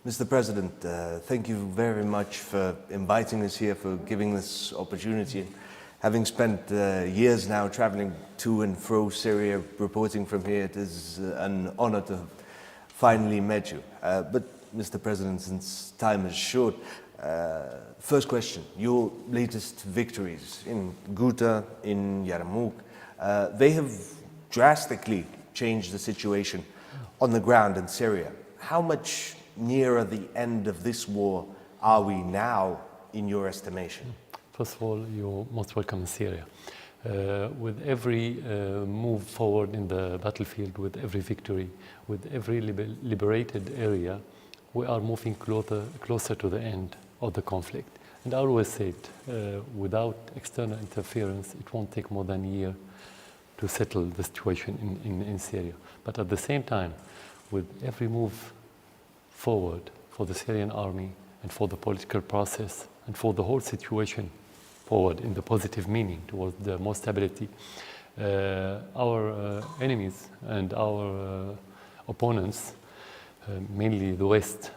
Mr. President, thank you very much for inviting us here, for giving this opportunity. Having spent years now traveling to and fro Syria, reporting from here, it is an honor to have finally met you. But Mr. President, since time is short, first question, your latest victories in Ghouta, in Yarmouk, they have drastically changed the situation on the ground in Syria. How much nearer the end of this war are we now, in your estimation? First of all, you're most welcome in Syria. With every move forward in the battlefield, with every victory, with every liberated area, we are moving closer to the end of the conflict. And I always said, without external interference, it won't take more than a year to settle the situation in Syria. But at the same time, with every move forward for the Syrian army and for the political process and for the whole situation forward in the positive meaning towards the more stability, our enemies and our opponents, mainly the West,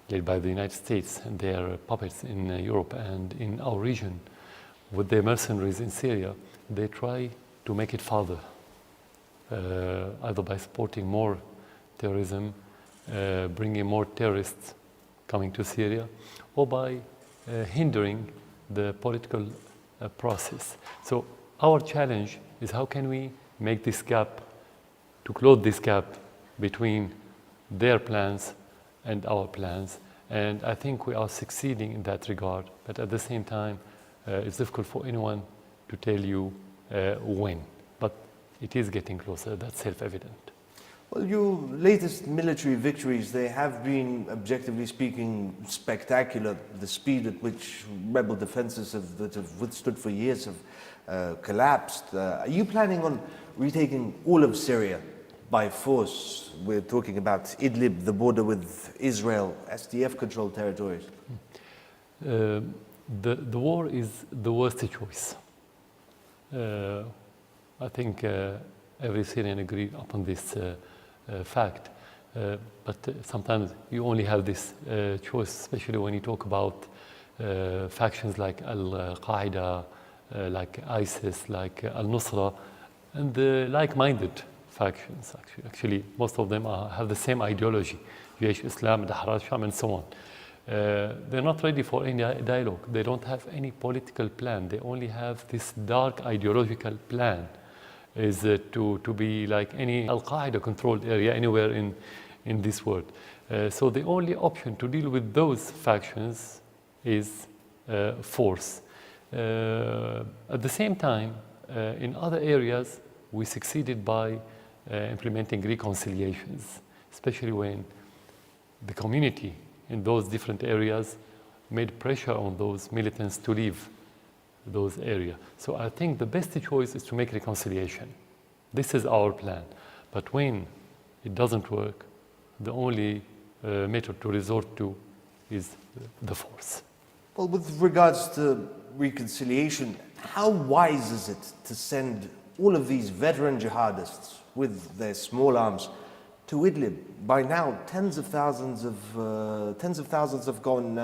led by the United States and their puppets in Europe and in our region, with their mercenaries in Syria, they try to make it farther, either by supporting more terrorism, bringing more terrorists coming to Syria, or by hindering the political process. So our challenge is how can we make this gap, to close this gap between their plans and our plans. And I think we are succeeding in that regard. But at the same time, it's difficult for anyone to tell you when. But it is getting closer, that's self-evident. Well, your latest military victories, they have been, objectively speaking, spectacular. The speed at which rebel defenses that have withstood for years have collapsed. Are you planning on retaking all of Syria by force? We're talking about Idlib, the border with Israel, SDF-controlled territories. The war is the worst choice. I think every Syrian agreed upon this fact. But sometimes you only have this choice, especially when you talk about factions like Al-Qaeda, like ISIS, like Al-Nusra, and the like-minded factions. Actually, most of them have the same ideology, Jaish Islam, Dahrar Sham, and so on. They're not ready for any dialogue. They don't have any political plan. They only have this dark ideological plan, is to be like any Al-Qaeda controlled area anywhere in this world. So the only option to deal with those factions is force. At the same time, in other areas, we succeeded by implementing reconciliations, especially when the community in those different areas made pressure on those militants to leave those areas. So I think the best choice is to make reconciliation. This is our plan. But when it doesn't work, the only method to resort to is the force. Well, with regards to reconciliation, how wise is it to send all of these veteran jihadists with their small arms to Idlib? By now, tens of thousands have gone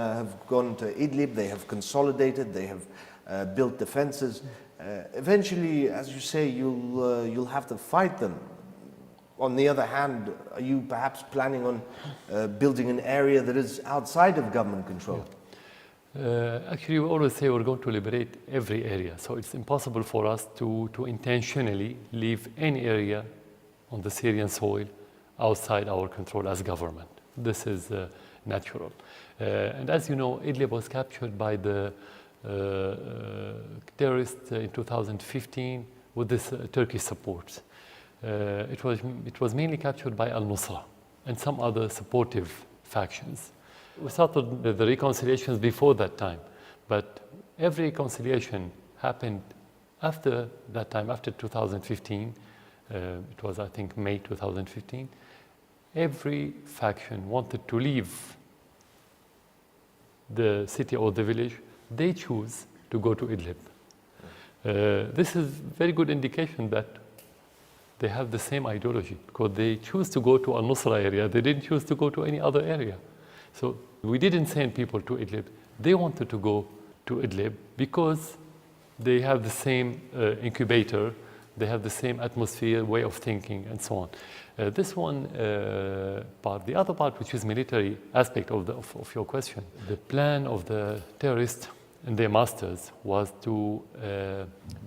to Idlib. They have consolidated. They have built defenses. Eventually, as you say, you'll have to fight them. On the other hand, are you perhaps planning on building an area that is outside of government control? Yeah. Actually, we always say we're going to liberate every area. So it's impossible for us to intentionally leave any area on the Syrian soil outside our control as government. This is natural. And as you know, Idlib was captured by the terrorists in 2015 with this Turkish support. It was mainly captured by Al-Nusra and some other supportive factions. We started the reconciliations before that time, but every reconciliation happened after that time, after 2015. It was, I think, May 2015. Every faction wanted to leave the city or the village. They choose to go to Idlib. This is very good indication that they have the same ideology, because they choose to go to Al-Nusra area. They didn't choose to go to any other area. So we didn't send people to Idlib. They wanted to go to Idlib because they have the same incubator, they have the same atmosphere, way of thinking, and so on. This one part. The other part, which is military aspect of your question, the plan of the terrorists and their masters was to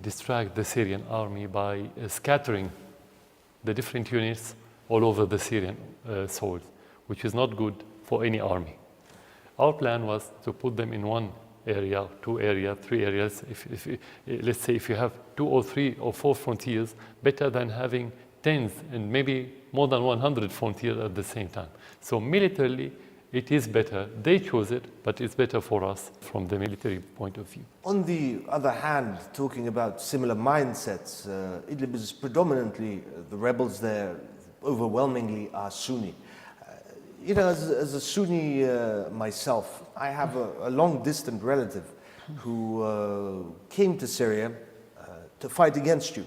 distract the Syrian army by scattering the different units all over the Syrian soil, which is not good for any army. Our plan was to put them in one area, 2 areas, 3 areas. Let's say if you have 2 or 3 or 4 frontiers, better than having tens and maybe more than 100 frontiers at the same time. So militarily, it is better. They chose it, but it's better for us from the military point of view. On the other hand, talking about similar mindsets, Idlib is predominantly, the rebels there overwhelmingly are Sunni. You know, as a Sunni myself, I have a long-distant relative who came to Syria to fight against you,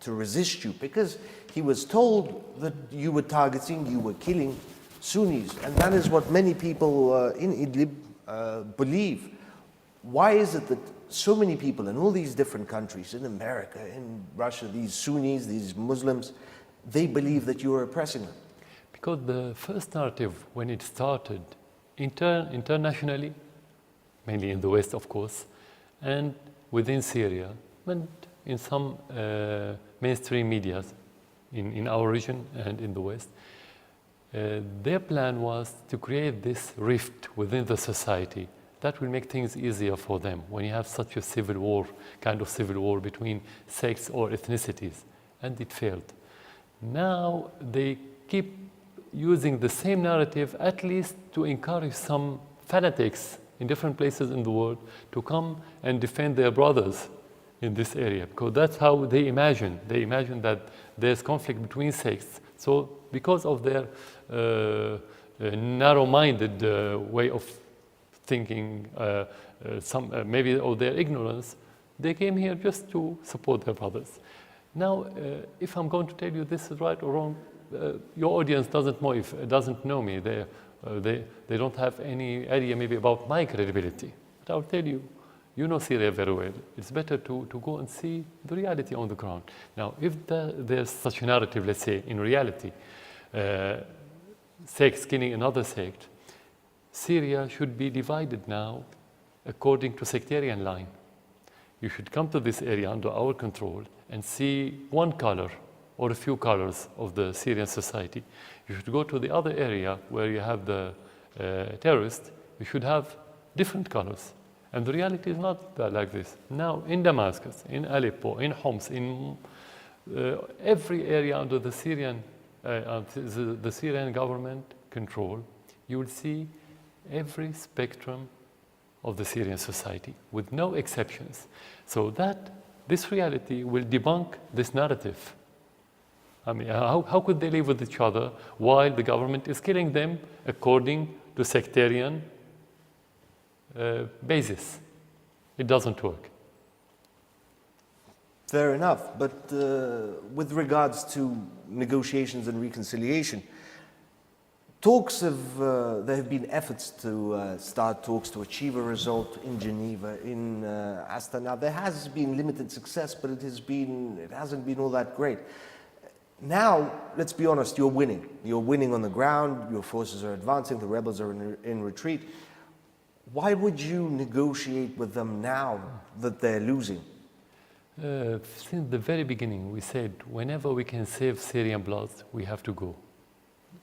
to resist you, because he was told that you were targeting, you were killing Sunnis, and that is what many people in Idlib believe. Why is it that so many people in all these different countries, in America, in Russia, these Sunnis, these Muslims, they believe that you are oppressing them? Because the first narrative, when it started internationally, mainly in the West, of course, and within Syria, and in some mainstream media in our region and in the West, their plan was to create this rift within the society that will make things easier for them when you have such a civil war, kind of civil war between sects or ethnicities, and it failed. Now they keep using the same narrative, at least to encourage some fanatics in different places in the world to come and defend their brothers in this area, because that's how they imagine. They imagine that there's conflict between sects. So because of their narrow-minded way of thinking, maybe or their ignorance, they came here just to support their brothers. Now, if I'm going to tell you this is right or wrong, your audience doesn't know me. They don't have any idea maybe about my credibility. But I'll tell you, you know Syria very well. It's better to go and see the reality on the ground. Now, if there's such a narrative, let's say, in reality, sect killing another sect, Syria should be divided now according to sectarian line. You should come to this area under our control and see one color or a few colors of the Syrian society. You should go to the other area where you have the terrorists. You should have different colors. And the reality is not like this. Now, in Damascus, in Aleppo, in Homs, in every area under the Syrian government control, you will see every spectrum of the Syrian society, with no exceptions. So that this reality will debunk this narrative. I mean, how could they live with each other while the government is killing them according to sectarian basis? It doesn't work. Fair enough, but with regards to negotiations and reconciliation, there have been efforts to start talks to achieve a result in Geneva, in Astana. There has been limited success, but it hasn't been all that great. Now, let's be honest, you're winning. You're winning on the ground, your forces are advancing, the rebels are in retreat. Why would you negotiate with them now that they're losing? Since the very beginning, we said whenever we can save Syrian blood, we have to go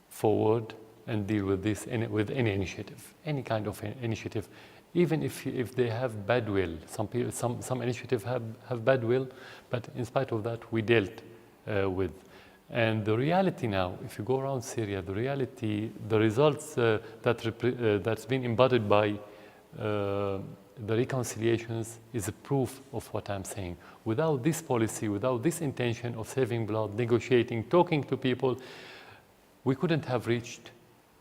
forward and deal with this with any initiative, any kind of initiative, even if they have bad will. Some initiatives have bad will, but in spite of that, we dealt with. And the reality now, if you go around Syria, the results that's been embodied by the reconciliations is a proof of what I'm saying. Without this policy, without this intention of saving blood, negotiating, talking to people, we couldn't have reached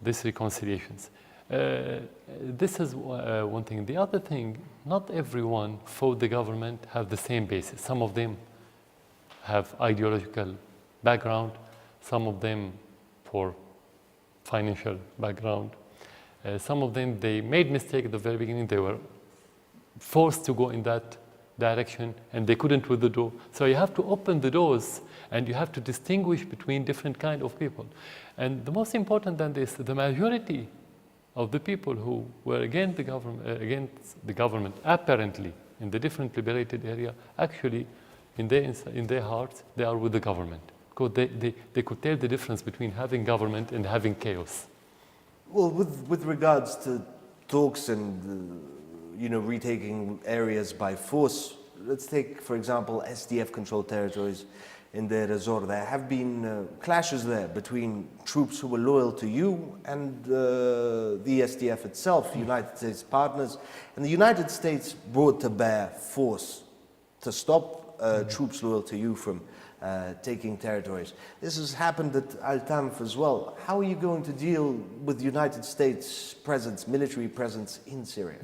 these reconciliations. This is one thing. The other thing, not everyone for the government have the same basis. Some of them have ideological background, some of them for financial background. Some of them, they made mistake at the very beginning. They were forced to go in that direction, and they couldn't withdraw. So you have to open the doors, and you have to distinguish between different kind of people. And the most important than this, the majority of the people who were against the government, apparently in the different liberated area, actually in their hearts, they are with the government. Because they could tell the difference between having government and having chaos. Well, with regards to talks and retaking areas by force, let's take, for example, SDF-controlled territories in Deir ez-Zor. There have been clashes there between troops who were loyal to you and the SDF itself, United States partners. And the United States brought to bear force to stop troops loyal to you from taking territories. This has happened at Al-Tanf as well. How are you going to deal with the United States presence, military presence in Syria?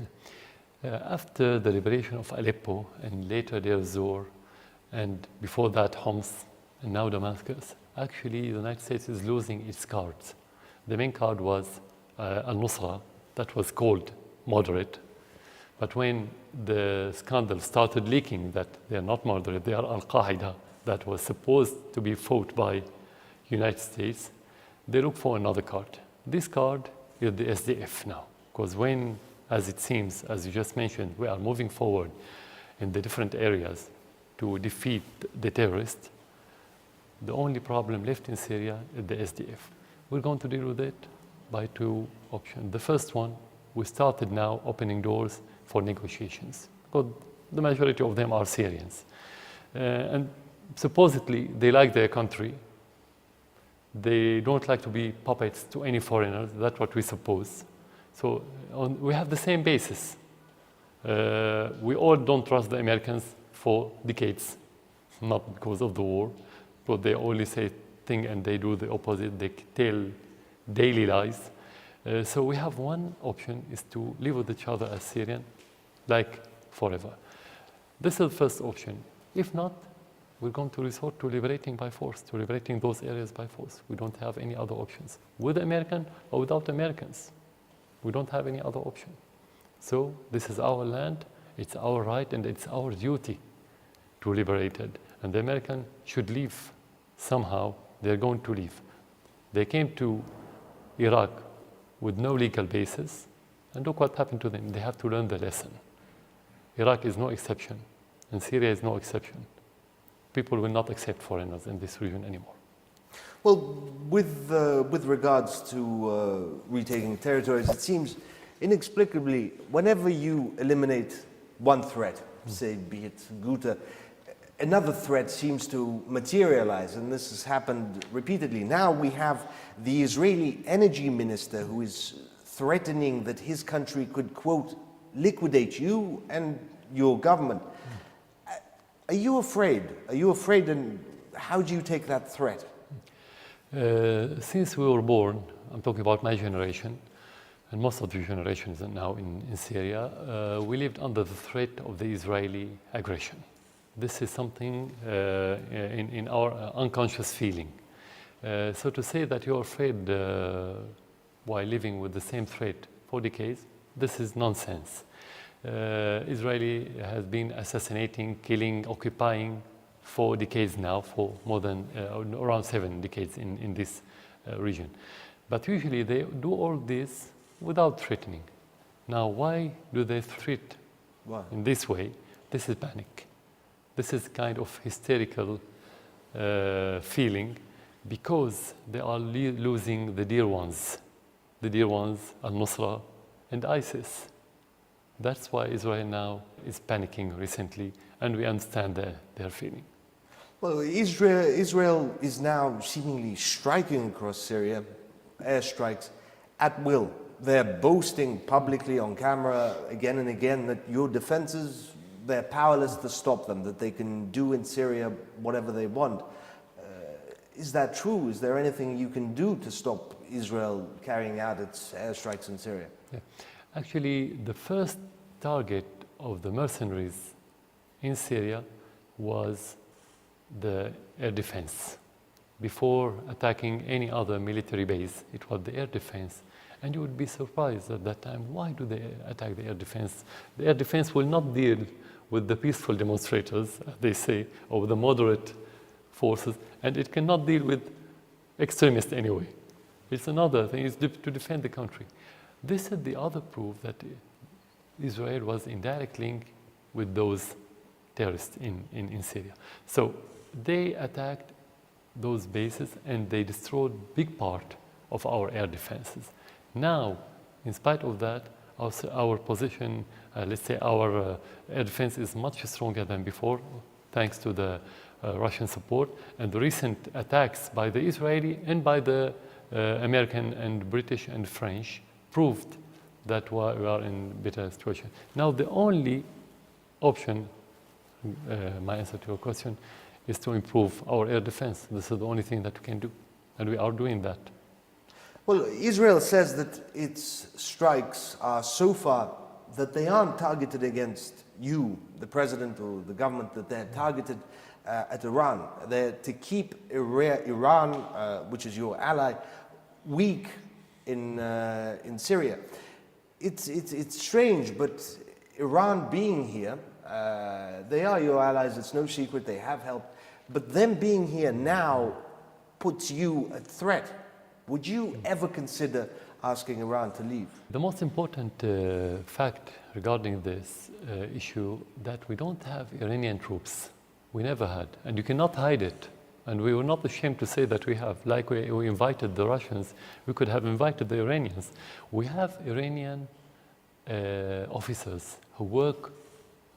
After the liberation of Aleppo and later Deir ez-Zor, and before that Homs and now Damascus, actually the United States is losing its cards. The main card was al-Nusra, that was called moderate. But when the scandal started leaking that they are not moderate, they are Al-Qaeda, that was supposed to be fought by United States, they look for another card. This card is the SDF now, because when, as it seems, as you just mentioned, we are moving forward in the different areas to defeat the terrorists, the only problem left in Syria is the SDF. We're going to deal with it by two options. The first one, we started now opening doors for negotiations, because the majority of them are Syrians. And supposedly, they like their country. They don't like to be puppets to any foreigners. That's what we suppose. So we have the same basis. We all don't trust the Americans for decades, not because of the war, but they only say thing and they do the opposite. They tell daily lies. So we have one option is to live with each other as Syrian, like forever. This is the first option. If not, we're going to resort to liberating by force, to liberating those areas by force. We don't have any other options. With American or without Americans, we don't have any other option. So this is our land, it's our right, and it's our duty to liberate it. And the American should leave. Somehow, they're going to leave. They came to Iraq with no legal basis, and look what happened to them. They have to learn the lesson. Iraq is no exception, and Syria is no exception. People will not accept foreigners in this region anymore. Well, with regards to retaking territories, it seems inexplicably, whenever you eliminate one threat, say be it Ghouta, another threat seems to materialize, and this has happened repeatedly. Now we have the Israeli energy minister who is threatening that his country could, quote, liquidate you and your government. Are you afraid? Are you afraid, and how do you take that threat? Since we were born, I'm talking about my generation, and most of the generations now in Syria, we lived under the threat of the Israeli aggression. This is something in our unconscious feeling. So to say that you're afraid while living with the same threat for decades, this is nonsense. Israeli has been assassinating, killing, occupying for decades now, for more than around 7 decades in this region. But usually they do all this without threatening. Now, why do they threat in this way? This is panic. This is kind of hysterical feeling because they are losing the dear ones, Al-Nusra and ISIS. That's why Israel now is panicking recently, and we understand their feeling. Well, Israel is now seemingly striking across Syria, airstrikes at will. They're boasting publicly on camera again and again that your defenses, they're powerless to stop them, that they can do in Syria whatever they want. Is that true? Is there anything you can do to stop Israel carrying out its airstrikes in Syria? Yeah. Actually, the first target of the mercenaries in Syria was the air defense. Before attacking any other military base, it was the air defense. And you would be surprised at that time, why do they attack the air defense? The air defense will not deal with the peaceful demonstrators, as they say, or with the moderate forces, and it cannot deal with extremists anyway. It's another thing, it's to defend the country. This is the other proof that Israel was in direct link with those terrorists in Syria. So they attacked those bases and they destroyed big part of our air defenses. Now, in spite of that, our position, let's say our air defense is much stronger than before, thanks to the Russian support. And the recent attacks by the Israeli and by the American and British and French proved that we are in a better situation. Now, the only option, my answer to your question, is to improve our air defense. This is the only thing that we can do, and we are doing that. Well, Israel says that its strikes are so far that they aren't targeted against you, the president or the government, that they're targeted at Iran. They're to keep Iran, which is your ally, weak in Syria. It's strange, but Iran being here, they are your allies, it's no secret, they have helped, but them being here now puts you at threat. Would you ever consider asking Iran to leave? The most important fact regarding this issue that we don't have Iranian troops. We never had, and you cannot hide it. And we were not ashamed to say that we have. Like we invited the Russians, we could have invited the Iranians. We have Iranian officers who work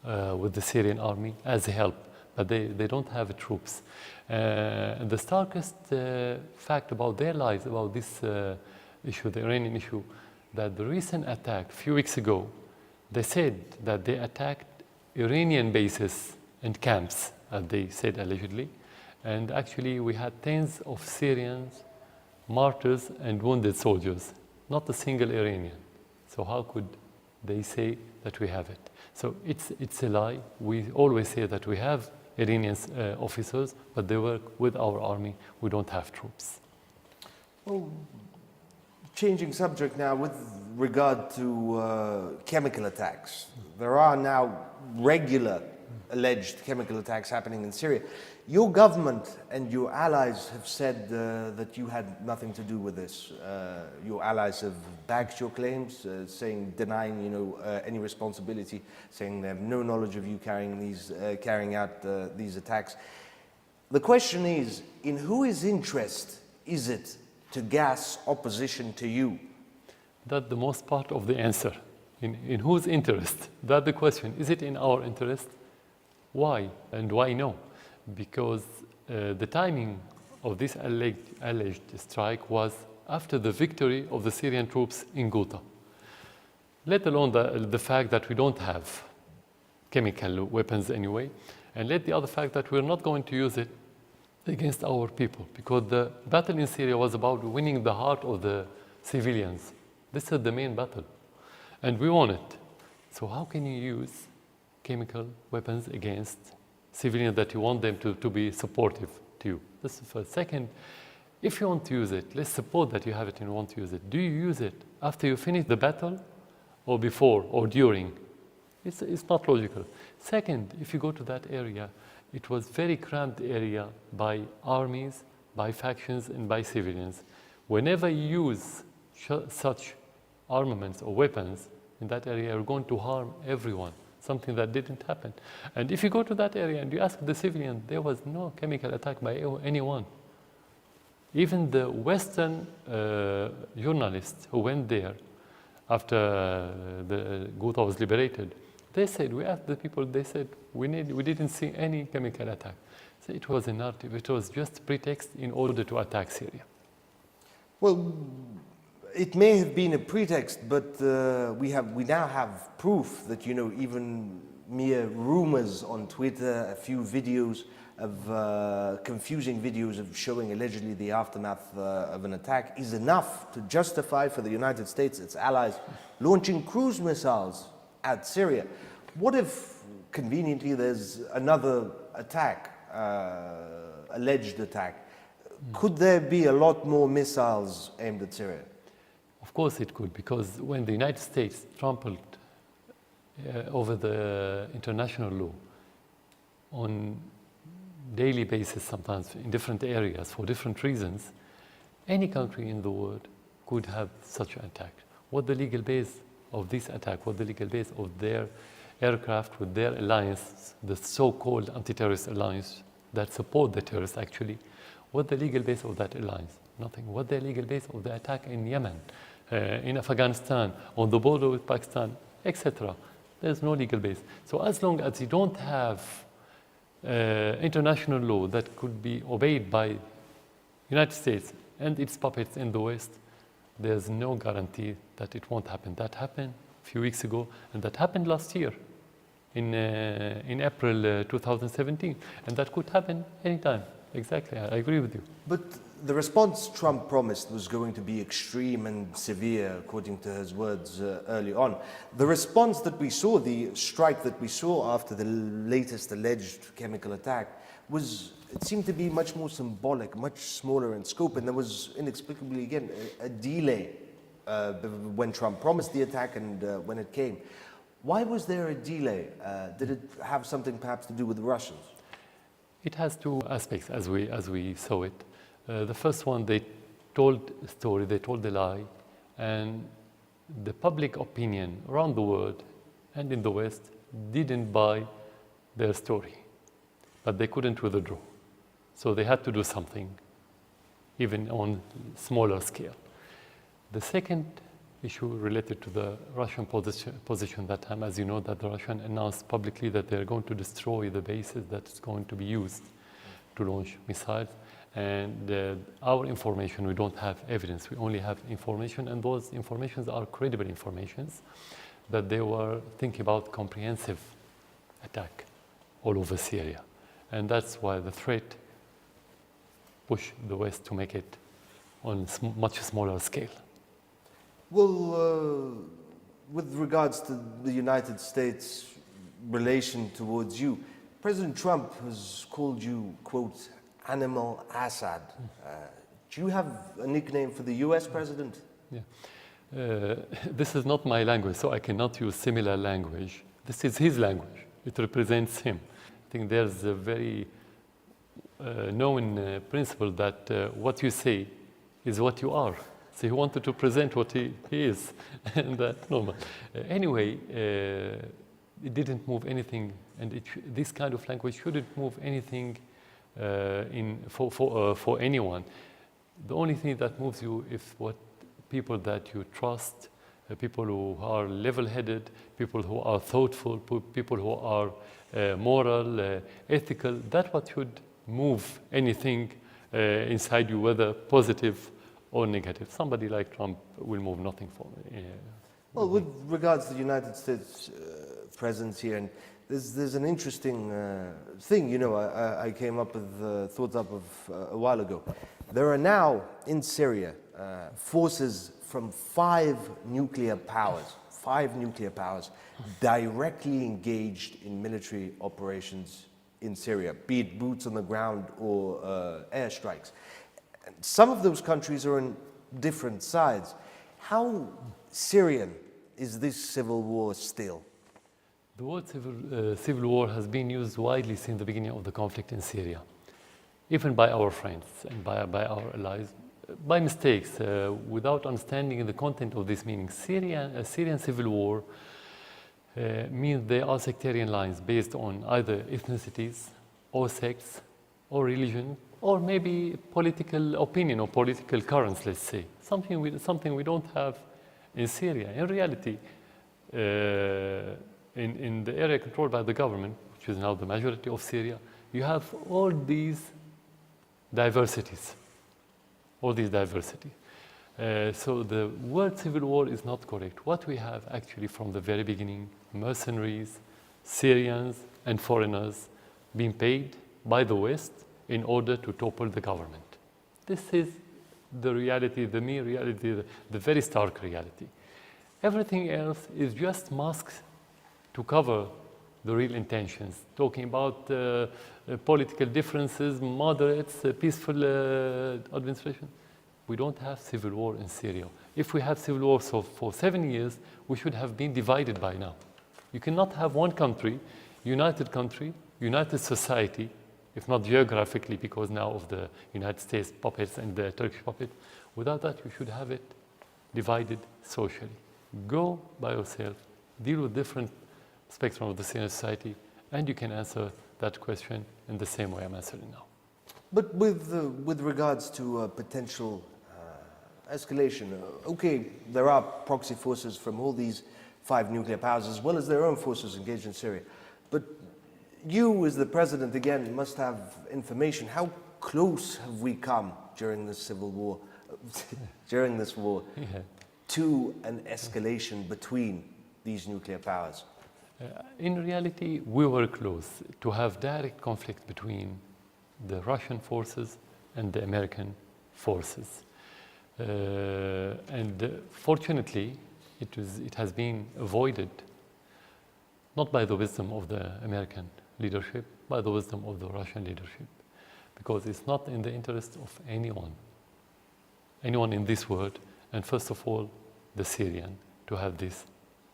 with the Syrian army as help, but they don't have troops. The starkest fact about their lives, about this issue, the Iranian issue, that the recent attack a few weeks ago, they said that they attacked Iranian bases and camps, as they said allegedly. And actually we had tens of Syrians, martyrs and wounded soldiers, not a single Iranian. So how could they say that we have it? So it's a lie. We always say that we have Iranian officers, but they work with our army. We don't have troops. Well, changing subject now with regard to chemical attacks. There are now regular alleged chemical attacks happening in Syria. Your government and your allies have said that you had nothing to do with this. Your allies have backed your claims, denying any responsibility, saying they have no knowledge of you carrying out these attacks. The question is, in whose interest is it to gas opposition to you? That's the most part of the answer. In whose interest? That's the question. Is it in our interest? Why? And why no? Because the timing of this alleged strike was after the victory of the Syrian troops in Ghouta. Let alone the fact that we don't have chemical weapons anyway, and let the other fact that we're not going to use it against our people, because the battle in Syria was about winning the heart of the civilians. This is the main battle, and we won it. So how can you use chemical weapons against civilians that you want them to be supportive to you? This is the first. Second, if you want to use it, let's suppose that you have it and you want to use it. Do you use it after you finish the battle or before or during? It's not logical. Second, if you go to that area, it was very cramped area by armies, by factions, and by civilians. Whenever you use such armaments or weapons in that area, you're going to harm everyone. Something that didn't happen. And if you go to that area and you ask the civilian, there was no chemical attack by anyone. Even the Western journalists who went there after the Ghouta was liberated, they said, we asked the people, they said, we didn't see any chemical attack. So it was a narrative, it was just pretext in order to attack Syria. Well, it may have been a pretext, but we now have proof that, even mere rumors on Twitter, a few videos of confusing videos of showing allegedly the aftermath of an attack is enough to justify for the United States, its allies, launching cruise missiles at Syria. What if, conveniently, there's another attack, alleged attack? Could there be a lot more missiles aimed at Syria? Of course it could, because when the United States trampled over the international law on daily basis, sometimes in different areas for different reasons, any country in the world could have such an attack. What the legal base of this attack, what the legal base of their aircraft with their alliance, the so-called anti-terrorist alliance that support the terrorists actually, what the legal base of that alliance? Nothing. What the legal base of the attack in Yemen, in Afghanistan, on the border with Pakistan, etc. There's no legal base. So as long as you don't have international law that could be obeyed by United States and its puppets in the West, there's no guarantee that it won't happen. That happened a few weeks ago, and that happened last year in April 2017, and that could happen anytime. Exactly, I agree with you. But the response Trump promised was going to be extreme and severe, according to his words early on. The response that we saw, the strike that we saw after the latest alleged chemical attack, it seemed to be much more symbolic, much smaller in scope, and there was inexplicably, again, a delay when Trump promised the attack and when it came. Why was there a delay? Did it have something perhaps to do with the Russians? It has two aspects as we saw it. The first one, they told a story, they told a lie, and the public opinion around the world and in the West didn't buy their story, but they couldn't withdraw. So they had to do something, even on smaller scale. The second issue related to the Russian position that time, as you know, that the Russians announced publicly that they're going to destroy the bases that's going to be used to launch missiles. And our information, we don't have evidence, we only have information, and those informations are credible informations, that they were thinking about comprehensive attack all over Syria. And that's why the threat pushed the West to make it on much smaller scale. Well, with regards to the United States' relation towards you, President Trump has called you, quote, Animal Assad. Do you have a nickname for the US president? Yeah. This is not my language, so I cannot use similar language. This is his language. It represents him. I think there's a very known principle that what you say is what you are. So he wanted to present what he is, and that's normal. Anyway, it didn't move anything, and this kind of language shouldn't move anything for anyone. The only thing that moves you is what people that you trust, people who are level-headed, people who are thoughtful, people who are moral, ethical. That's what should move anything inside you, whether positive or negative. Somebody like Trump will move nothing for me. Well, with regards to the United States presence here, and there's an interesting thing, you know, I came up with, thought up of a while ago. There are now in Syria forces from five nuclear powers directly engaged in military operations in Syria, be it boots on the ground or airstrikes. And some of those countries are on different sides. How Syrian is this civil war still? The word civil war has been used widely since the beginning of the conflict in Syria, even by our friends and by our allies, by mistakes, without understanding the content of this meaning. Syrian civil war means there are sectarian lines based on either ethnicities or sects or religion, or maybe political opinion or political currents, let's say. Something we don't have in Syria. In reality, in the area controlled by the government, which is now the majority of Syria, you have all these diversities. So the word civil war is not correct. What we have actually from the very beginning, mercenaries, Syrians and foreigners being paid by the West in order to topple the government. This is the reality, the mere reality, the very stark reality. Everything else is just masks to cover the real intentions, talking about political differences, moderates, peaceful administration. we don't have civil war in Syria. If we have civil war for 7 years, we should have been divided by now. You cannot have one country, united society, if not geographically because now of the United States puppets and the Turkish puppet. Without that, you should have it divided socially. Go by yourself, deal with different spectrum of the Syrian society, and you can answer that question in the same way I'm answering now. But with regards to potential escalation, okay, there are proxy forces from all these 5 nuclear powers as well as their own forces engaged in Syria. But you, as the president, again, must have information. How close have we come during this civil war, during this war, to an escalation between these nuclear powers? In reality, we were close to have direct conflict between the Russian forces and the American forces. Fortunately, it has been avoided, not by the wisdom of the American leadership, by the wisdom of the Russian leadership, because it's not in the interest of anyone in this world, and first of all, the Syrian, to have this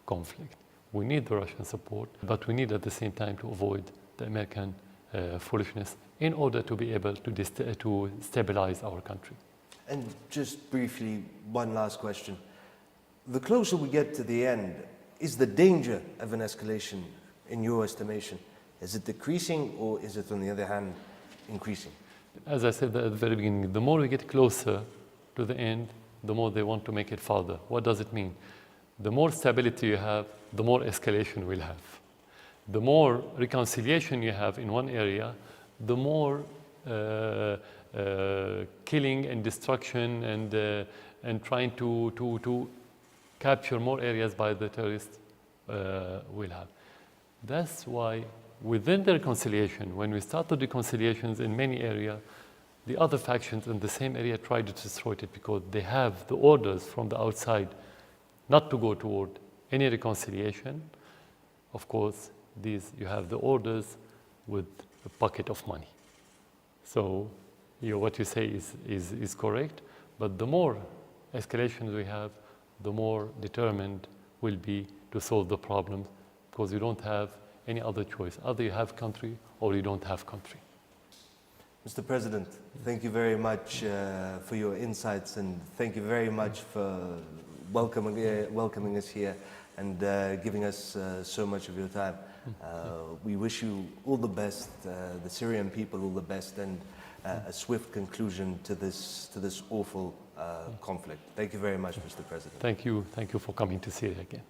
conflict. We need the Russian support, but we need at the same time to avoid the American foolishness in order to be able to stabilize our country. And just briefly, one last question. The closer we get to the end, is the danger of an escalation, in your estimation, is it decreasing or is it, on the other hand, increasing? As I said at the very beginning, the more we get closer to the end, the more they want to make it farther. What does it mean? The more stability you have, the more escalation we'll have. The more reconciliation you have in one area, the more killing and destruction and trying to capture more areas by the terrorists will have. That's why within the reconciliation, when we started reconciliations in many areas, the other factions in the same area tried to destroy it because they have the orders from the outside not to go toward any reconciliation. Of course, you have the orders with a bucket of money. So what you say is correct, but the more escalations we have, the more determined we'll be to solve the problem, because you don't have any other choice. Either you have country or you don't have country. Mr. President, thank you very much for your insights, and thank you very much for welcoming us here and giving us so much of your time. We wish you all the best, the Syrian people all the best, and a swift conclusion to this awful conflict. Thank you very much, Mr. President. Thank you for coming to Syria again.